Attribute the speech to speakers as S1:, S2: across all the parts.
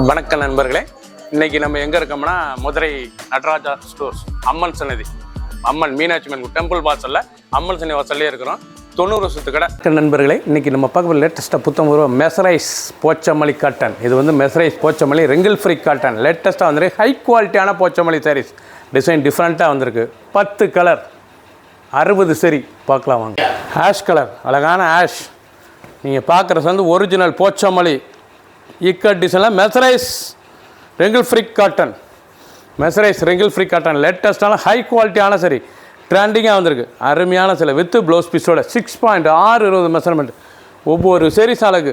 S1: வணக்கம் நண்பர்களே, இன்னைக்கு நம்ம எங்கே இருக்கோம்னா மதுரை நடராஜா ஸ்டோர்ஸ் அம்மன் சன்னதி, அம்மன் மீனாட்சி அம்மன் டெம்பிள் வாசலில் அம்மன் சன்னதி வாசல்லே இருக்கிறோம். 90 வருஷத்து கடை. நண்பர்களே, இன்னைக்கு நம்ம பார்க்க லேட்டஸ்ட்டாக புத்தம் மெசரைஸ் போச்சமல்லி காட்டன். இது வந்து மெசரைஸ் போச்சமல்லி ரெங்கிள் ஃப்ரீ காட்டன். லேட்டஸ்ட்டாக வந்துருக்கு, ஹை குவாலிட்டியான போச்சமல்லி சாரீஸ். டிசைன் டிஃப்ரெண்ட்டாக வந்திருக்கு. 10 கலர் 60 சரி பார்க்கலாம் வாங்க. ஆஷ் கலர், அழகான ஆஷ். நீங்கள் பார்க்குறது வந்து ஒரிஜினல் போச்சமல்லி இக்கட் டிசைனில் mercerised wrinkle free cotton. Mercerised wrinkle free cotton லேட்டஸ்ட்டான ஹை குவாலிட்டியான சரி, ட்ரெண்டிங்காக வந்திருக்கு. அருமையான சிலை வித்து ப்ளவுஸ் பீஸோட 6.620 மெஷர்மெண்ட். ஒவ்வொரு சீரிஸ் அழகு.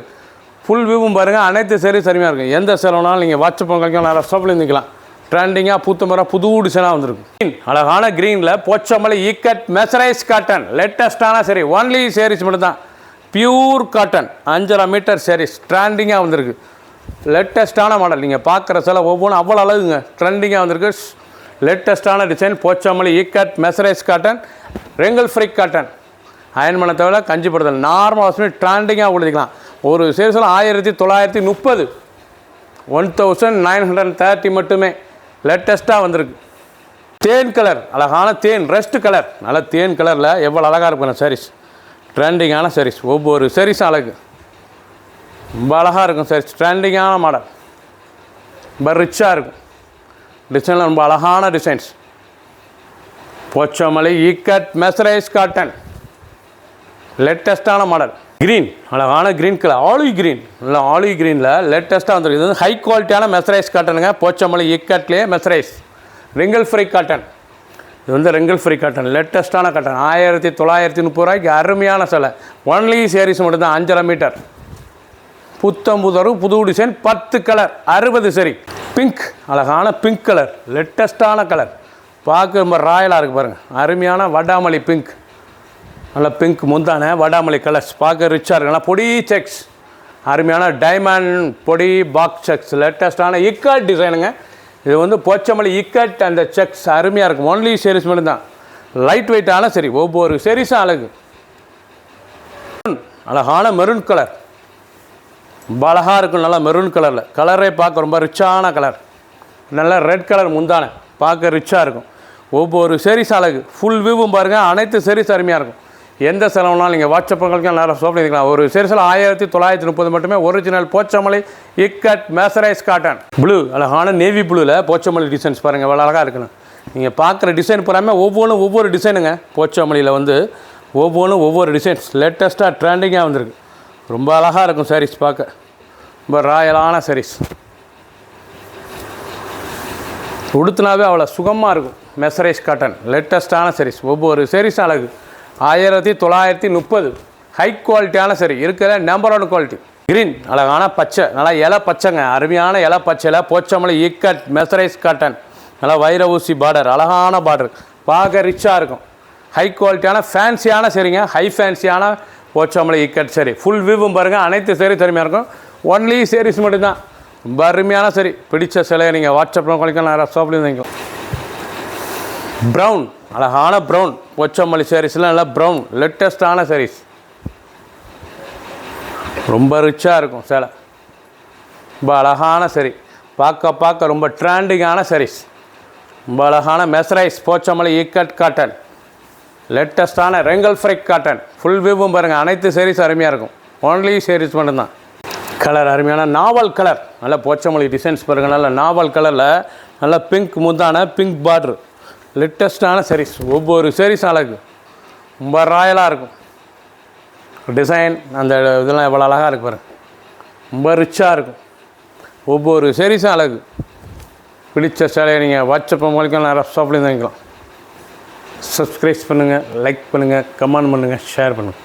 S1: ஃபுல் வியூவும் பாருங்கள். அனைத்து சீரிஸ் அருமையாக இருக்கும். எந்த செலவுனாலும் நீங்கள் வாட்ஸ்அப் பண்ணிக்கலாம், நிறைய ஷாப்பில் இருந்துக்கலாம். ட்ரெண்டிங்காக பூத்தமரம் புது டிசைனாக வந்திருக்கு. அழகான க்ரீனில் போச்சமல்லி இக்கட் மெசரைஸ் காட்டன் லேட்டஸ்ட்டான சரி. ஒன்லி சீரிஸ் மட்டும் தான், பியூர் காட்டன் 5.5 மீட்டர் சீரிஸ். ட்ரெண்டிங்காக வந்திருக்கு. லேட்டஸ்ட்டான மாடல். நீங்கள் பார்க்குற சில ஒவ்வொன்றும் அவ்வளோ அழகுங்க. ட்ரெண்டிங்காக வந்திருக்கு. லேட்டஸ்ட்டான design Pochampalli ikat mercerised cotton wrinkle free cotton. Iron பண்ண தேவை, கஞ்சிப்படுதல் நார்மல் வாசமே ட்ரெண்டிங்காக கொடுத்துக்கலாம். ஒரு சீரிஸில் 1930, 1930 மட்டுமே. லேட்டஸ்ட்டாக வந்திருக்கு. தேன் கலர், அழகான தேன் ரெஸ்ட் கலர். நல்ல தேன் கலரில் எவ்வளோ அழகாக இருக்கும் சாரீஸ். ட்ரெண்டிங்கான சாரீஸ். ஒவ்வொரு சாரீஸும் அழகு, ரொம்ப அழகாக இருக்கும் சாரீஸ். ட்ரெண்டிங்கான மாடல், ரொம்ப ரிச்சாக இருக்கும். டிசைனில் ரொம்ப அழகான designs. Pochampalli ikat mercerised cotton லேட்டஸ்ட்டான மாடல். க்ரீன், அழகான க்ரீன் கலர், ஆலிவ் க்ரீன். இல்லை ஆலிவ் க்ரீனில் லேட்டஸ்ட்டாக வந்துருக்கு. இது வந்து ஹை குவாலிட்டியான மெசரைஸ் காட்டனுங்க. போச்சமல்லி இக்கட்லேயே மெசரைஸ் ரெங்கிள் ஃப்ரீ காட்டன். இது வந்து ரெங்கிள் ஃப்ரீ காட்டன் லேட்டஸ்ட்டான காட்டன். 1930 ரூபாய்க்கு அருமையான சிலை. ஒன்லி சேரீஸ் மட்டும் தான். 5.5 மீட்டர் புத்தம்புதரு புது டிசைன். 10 கலர் 60 சரி. பிங்க், அழகான பிங்க் கலர் லேட்டஸ்ட்டான கலர். பார்க்க ரொம்ப ராயலாக இருக்குது பாருங்கள். அருமையான வடாமல்லி பிங்க். நல்ல பிங்க் முந்தான வடாமல்லி கலர்ஸ். பார்க்க ரிச்சாக இருக்கு. நல்லா பொடி செக்ஸ். அருமையான டைமண்ட் பொடி பாக்ஸ் செக்ஸ். லேட்டஸ்ட்டான இக்கட் டிசைனுங்க. இது வந்து போச்சமல்லி இக்கட் அந்த செக்ஸ் அருமையாக இருக்கும். ஒன்லி சீரிஸ் மட்டும்தான். லைட் வெயிட்டான சரி. ஒவ்வொரு சீரிஸும் அழகு. அழகான மெரூன் கலர், ரொம்ப அழகாக இருக்கும். நல்லா மெரூன் கலரில். கலரே பார்க்க ரொம்ப ரிச்சான கலர். நல்லா ரெட் கலர் முந்தான, பார்க்க ரிச்சாக இருக்கும். ஒவ்வொரு சீரிஸ் அழகு. ஃபுல் வியூவும் பாருங்கள். அனைத்து சீரிஸ் அருமையாக இருக்கும். எந்த செலவுனாலும் நீங்கள் வாட்ஸ்அப் பண்ணிக்கலாம், நேரம் ஷாப்பில் இருக்கலாம். ஒரு சீரிஸில் 1930 மட்டுமே. Original Pochampalli ikat mercerised cotton. Blue, அழகான நேவி ப்ளூவில் போச்சமல்லி டிசைன்ஸ் பாருங்கள், எவ்வளோ அழகாக இருக்குன்னு. நீங்கள் பார்க்குற டிசைன் பூராமே ஒவ்வொன்றும் ஒவ்வொரு டிசைனுங்க. போச்சமல்லியில் வந்து ஒவ்வொன்றும் ஒவ்வொரு டிசைன்ஸ். லேட்டஸ்ட்டாக ட்ரெண்டிங்காக வந்திருக்கு. ரொம்ப அழகாக இருக்கும் சாரீஸ் பார்க்க. ரொம்ப ராயலான சாரீஸ். உடுத்துனாவே அவ்வளோ சுகமாக இருக்கும். மெசரைஸ் காட்டன் லேட்டஸ்ட்டான சாரீஸ். ஒவ்வொரு சாரீஸும் அழகு. 1930 ஹை குவாலிட்டியான சரி. இருக்கிற நம்பர் 1 குவாலிட்டி. க்ரீன், அழகான பச்சை. நல்லா இலை பச்சைங்க. அருமையான இலை பச்சையில் போச்சமல்லி இக்கட் மெசரைஸ் காட்டன். நல்லா வைர ஊசி பார்டர், அழகான பார்டர். பார்க்க ரிச்சாக இருக்கும். ஹை குவாலிட்டியான ஃபேன்சியான சரிங்க. ஹை ஃபேன்சியான போச்சமல்லி இக்கட் சரி. ஃபுல் வியூவும் பாருங்கள். அனைத்து சரி தருமையாக இருக்கும். ஒன்லி சீரிஸ் மட்டும்தான். ரொம்ப அருமையான சரி. பிடிச்ச சிலையை நீங்கள் வாட்ஸ்அப்பில் குளிக்கலாம், நிறையா ஷாப்லேயும் வாங்கிக்கலாம். ப்ரௌன், அழகான ப்ரௌன் போச்சமல்லி சாரீஸ்லாம் நல்லா ப்ரௌன் லேட்டஸ்ட்டான சாரீஸ். ரொம்ப ரிச்சாக இருக்கும் சேலை. ரொம்ப அழகான சரி. பார்க்க ரொம்ப ட்ரெண்டிங்கான சாரீஸ். ரொம்ப அழகான மெசரைஸ் போச்சமல்லி இக்கட் காட்டன் லேட்டஸ்ட்டான ரெங்கிள் ஃப்ரீ காட்டன். ஃபுல் வியூவும் பாருங்கள். அனைத்து சாரீஸ் அருமையாக இருக்கும். ஒன்லி சாரீஸ் மட்டும்தான். கலர் அருமையான நாவல் கலர். நல்லா போச்சமல்லி டிசைன்ஸ் பாருங்கள். நல்ல நாவல் கலரில் நல்லா பிங்க் முந்தான பிங்க் பார்டர். லேட்டஸ்ட்டான சாரீஸ். ஒவ்வொரு சாரீஸ் அழகு. ரொம்ப ராயலாக இருக்கும். டிசைன் அந்த இதெல்லாம் எவ்வளோ அழகாக இருக்குது பாருங்கள். ரொம்ப ரிச்சாக இருக்கும். ஒவ்வொரு சாரீஸும் அழகு. பிடிச்ச சேலையை நீங்கள் வாட்ஸ்அப் மூலியம் நிறைய ஷாப்லேருந்து வாங்கிக்கலாம். சப்ஸ்கிரைப் பண்ணுங்கள், லைக் பண்ணுங்கள், கமெண்ட் பண்ணுங்கள், ஷேர் பண்ணுங்கள்.